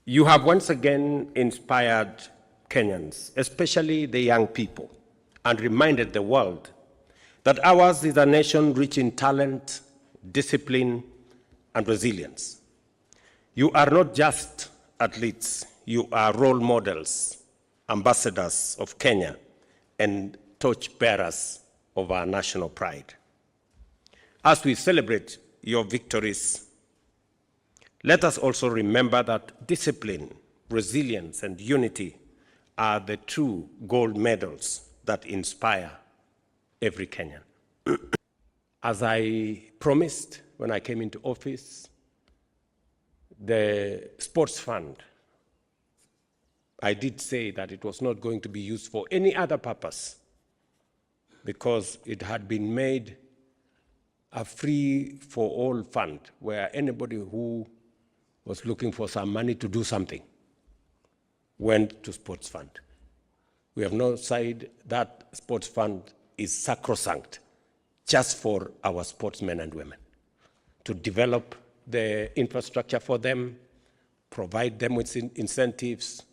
You have once again inspired Kenyans, especially the young people, and reminded the world that ours is a nation rich in talent, discipline, and resilience. You are not just athletes, you are role models, ambassadors of Kenya, and torchbearers of our national pride. As we celebrate your victories, let us also remember that discipline, resilience, and unity are the true gold medals that inspire every Kenyan. As I promised when I came into office, the sports fund, I did say that it was not going to be used for any other purpose because it had been made a free-for-all fund where anybody who was looking for some money to do something went to sports fund. We have now said that sports fund is sacrosanct just for our sportsmen and women, to develop the infrastructure for them, provide them with incentives,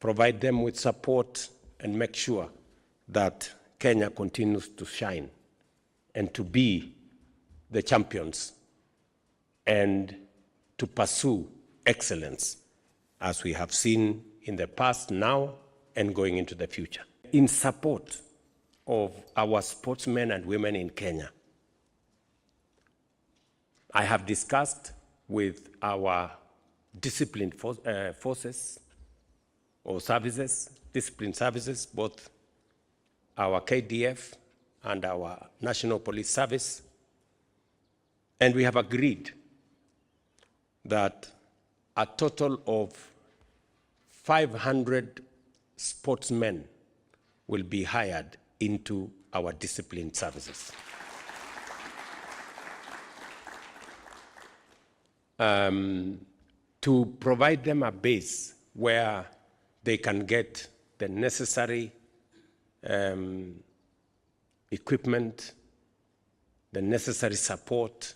provide them with support, and make sure that Kenya continues to shine and to be the champions and to pursue excellence as we have seen in the past, now, and going into the future. In support of our sportsmen and women in Kenya, I have discussed with our disciplined forces or services, disciplined services, both our KDF and our National Police Service, and we have agreed that a total of 500 sportsmen will be hired into our disciplined services. To provide them a base where they can get the necessary equipment, the necessary support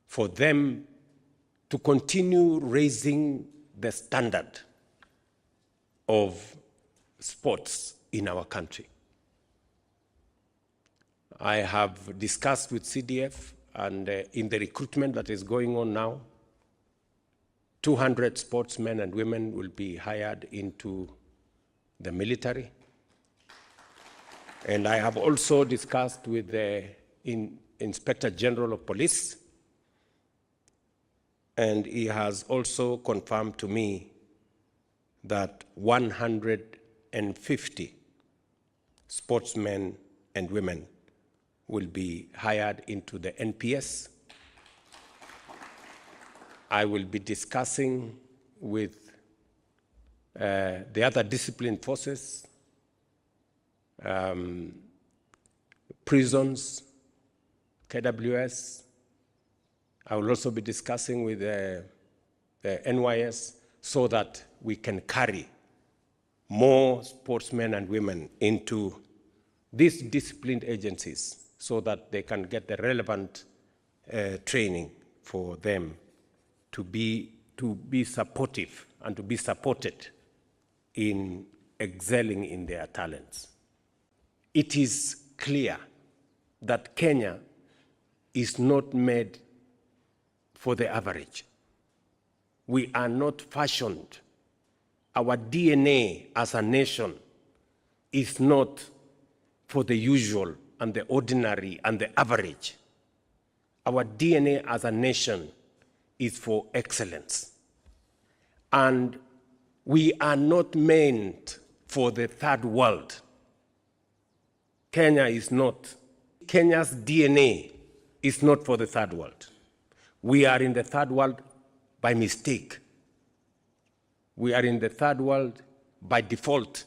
for them to continue raising the standard of sports in our country. I have discussed with CDF, and in the recruitment that is going on now, 200 sportsmen and women will be hired into the military. And I have also discussed with the Inspector General of Police, and he has also confirmed to me that 150 sportsmen and women will be hired into the NPS. I will be discussing with the other disciplined forces, prisons, KWS. I will also be discussing with the NYS so that we can carry more sportsmen and women into these disciplined agencies so that they can get the relevant training for them to be supportive and to be supported in excelling in their talents. It is clear that Kenya is not made for the average. We are not fashioned. Our DNA as a nation is not for the usual and the ordinary and the average. Our DNA as a nation is for excellence. And we are not meant for the third world. Kenya is not. Kenya's DNA is not for the third world. We are in the third world by mistake. We are in the third world by default,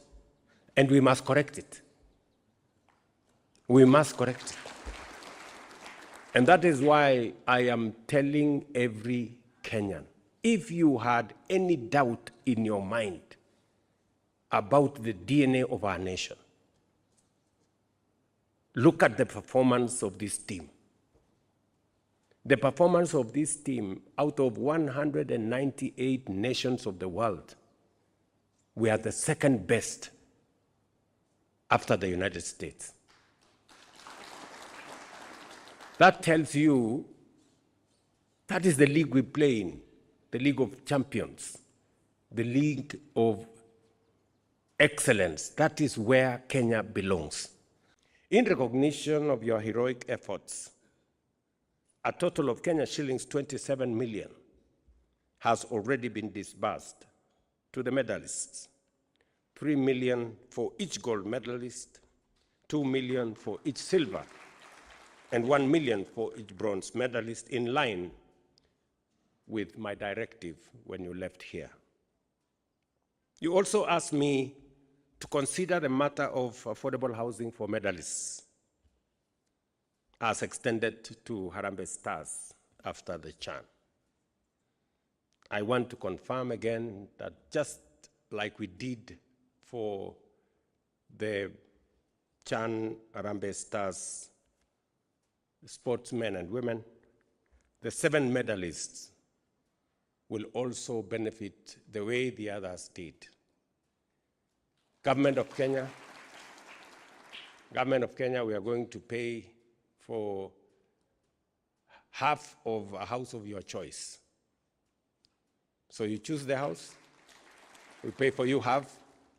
and we must correct it. We must correct it. And that is why I am telling every Kenyan, if you had any doubt in your mind about the DNA of our nation, look at the performance of this team. The performance of this team, out of 198 nations of the world, we are the second best after the United States. That tells you that is the league we play in, the League of Champions, the League of Excellence. That is where Kenya belongs. In recognition of your heroic efforts, a total of Kenya shillings 27 million has already been disbursed to the medalists. 3 million for each gold medalist, 2 million for each silver, and 1 million for each bronze medalist, in line with my directive when you left here. You also asked me to consider the matter of affordable housing for medalists as extended to Harambee Stars after the CHAN. I want to confirm again that just like we did for the CHAN Harambee Stars sportsmen and women, the 7 medalists will also benefit the way the others did. Government of Kenya, we are going to pay for half of a house of your choice. So you choose the house, we pay for you half,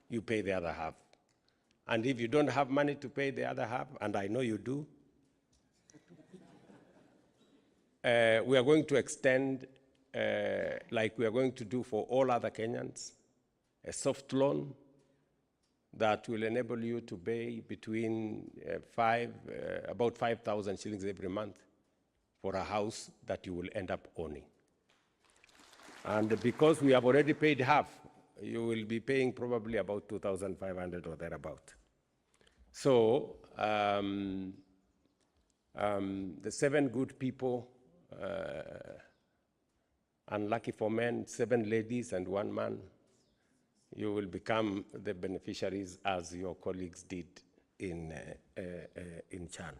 you pay the other half. And if you don't have money to pay the other half, and I know you do, we are going to extend, like we are going to do for all other Kenyans, a soft loan that will enable you to pay between about 5,000 shillings every month for a house that you will end up owning. And because we have already paid half, you will be paying probably about 2,500 or thereabout. So the 7 good people, unlucky for men, 7 ladies and 1 man, you will become the beneficiaries as your colleagues did in CHAN.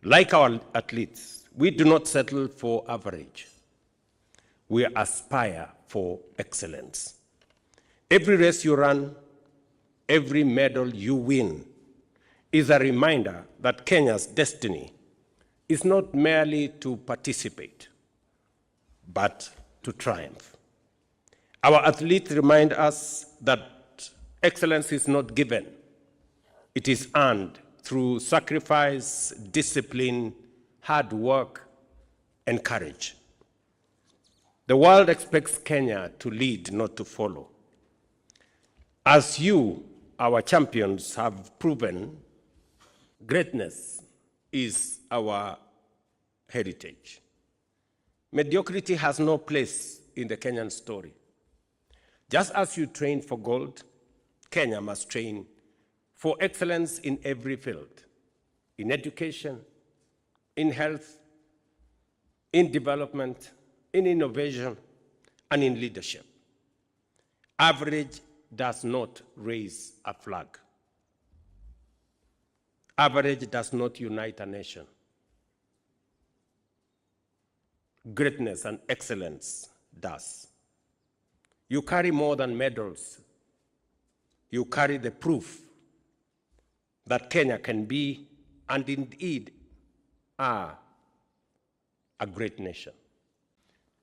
Like our athletes, we do not settle for average. We aspire for excellence. Every race you run, every medal you win is a reminder that Kenya's destiny is not merely to participate, but to triumph. Our athletes remind us that excellence is not given. It is earned through sacrifice, discipline, hard work, and courage. The world expects Kenya to lead, not to follow. As you, our champions, have proven, greatness is our heritage. Mediocrity has no place in the Kenyan story. Just as you train for gold, Kenya must train for excellence in every field, in education, in health, in development, in innovation, and in leadership. Average does not raise a flag. Average does not unite a nation. Greatness and excellence does. You carry more than medals. You carry the proof that Kenya can be, and indeed are, a great nation.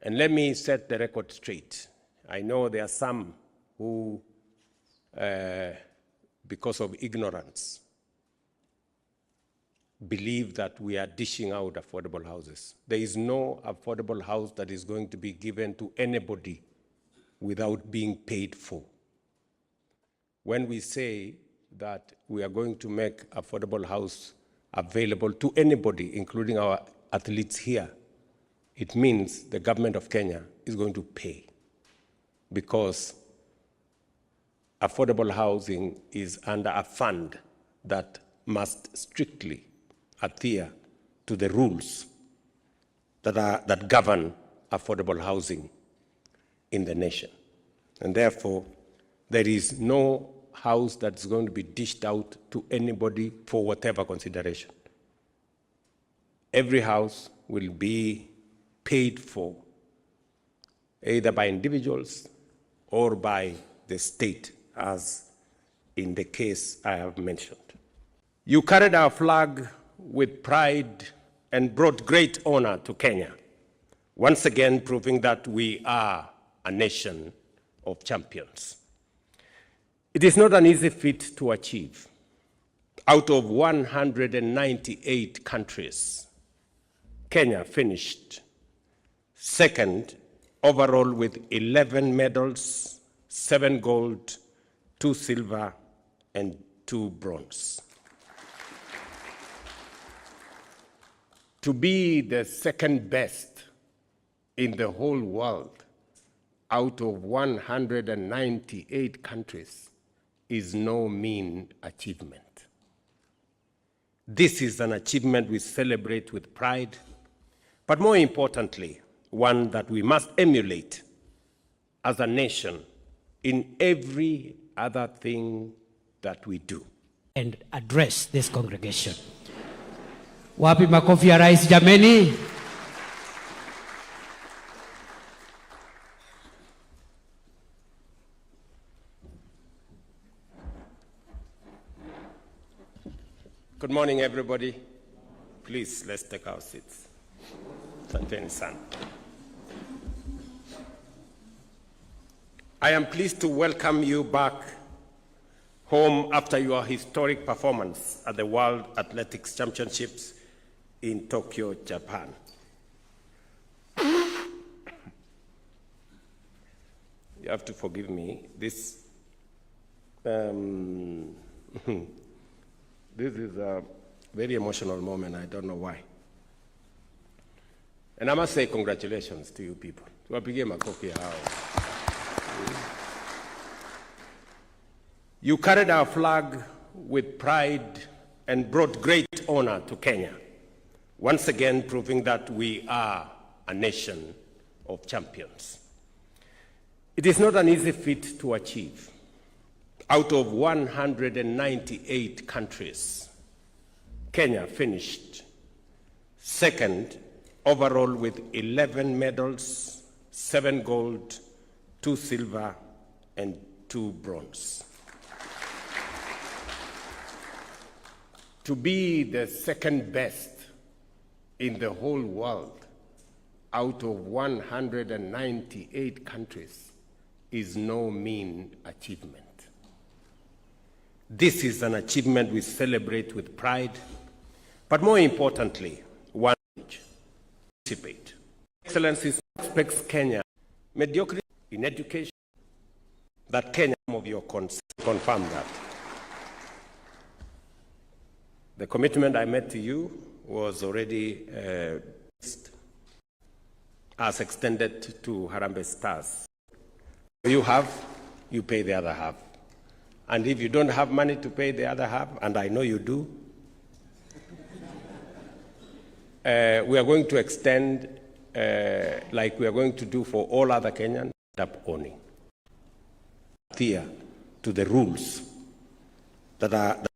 And let me set the record straight. I know there are some who, because of ignorance, believe that we are dishing out affordable houses. There is no affordable house that is going to be given to anybody without being paid for. When we say that we are going to make affordable house available to anybody, including our athletes here, it means the government of Kenya is going to pay, because affordable housing is under a fund that must strictly adhere to the rules that govern affordable housing in the nation. And therefore, there is no house that's going to be dished out to anybody for whatever consideration. Every house will be paid for either by individuals or by the state, as in the case I have mentioned. You carried our flag with pride and brought great honor to Kenya, once again proving that we are a nation of champions. It is not an easy feat to achieve. Out of 198 countries, Kenya finished second overall with 11 medals, 7 gold, 2 silver, and 2 bronze. To be the second best in the whole world out of 198 countries is no mean achievement. This is an achievement we celebrate with pride, but more importantly, one that we must emulate as a nation in every other thing that we do. And address this congregation. Wapi makofi ya rais jameni? Good morning, everybody. Please, let's take our seats. Asanteni. I am pleased to welcome you back home after your historic performance at the World Athletics Championships in Tokyo, Japan. You have to forgive me. This is a very emotional moment. I don't know why. And I must say congratulations to you people. You carried our flag with pride and brought great honor to Kenya, once again proving that we are a nation of champions. It is not an easy feat to achieve. Out of 198 countries, Kenya finished second overall with 11 medals, 7 gold, 2 silver, and 2 bronze. To be the second best in the whole world out of 198 countries is no mean achievement. This is an achievement we celebrate with pride, but more importantly, one participate. Excellency expects Kenya mediocrity in education, that Kenya, some of your confirm that. The commitment I made to you was already as extended to Harambee Stars. You have, you pay the other half. And if you don't have money to pay the other half, and I know you do, we are going to extend, like we are going to do for all other Kenyans, up owning. Adhere to the rules that